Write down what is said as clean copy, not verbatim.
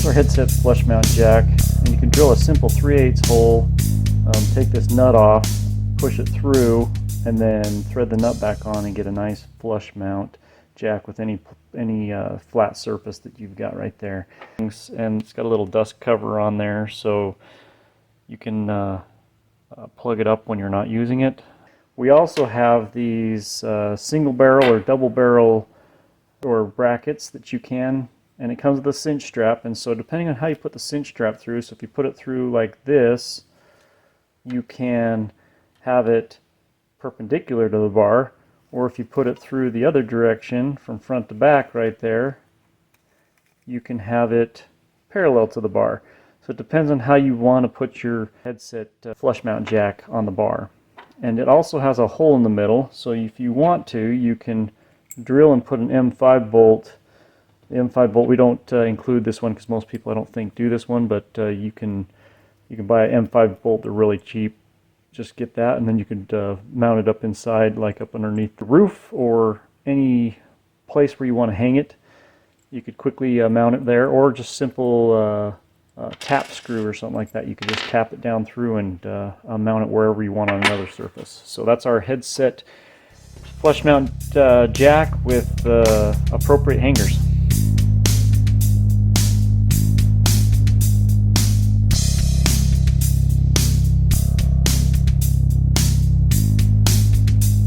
our headset flush mount jack, and you can drill a simple 3/8 hole, take this nut off, push it through, and then thread the nut back on and get a nice flush mount jack with any flat surface that you've got right there. And it's got a little dust cover on there, so you can plug it up when you're not using it. We also have these single barrel or double barrel or brackets that you can, and it comes with a cinch strap, and so depending on how you put the cinch strap through, so if you put it through like this, you can have it perpendicular to the bar, or if you put it through the other direction from front to back right there, you can have it parallel to the bar. So it depends on how you want to put your headset flush mount jack on the bar. And it also has a hole in the middle, so if you want to, you can drill and put an M5 bolt. The M5 bolt, we don't include this one because most people, I don't think, do this one, but you can buy an M5 bolt. They're really cheap. Just get that, and then you could mount it up inside, like up underneath the roof or any place where you want to hang it. You could quickly mount it there, or just simple tap screw or something like that. You could just tap it down through and mount it wherever you want on another surface. So that's our headset flush mount jack with appropriate hangers.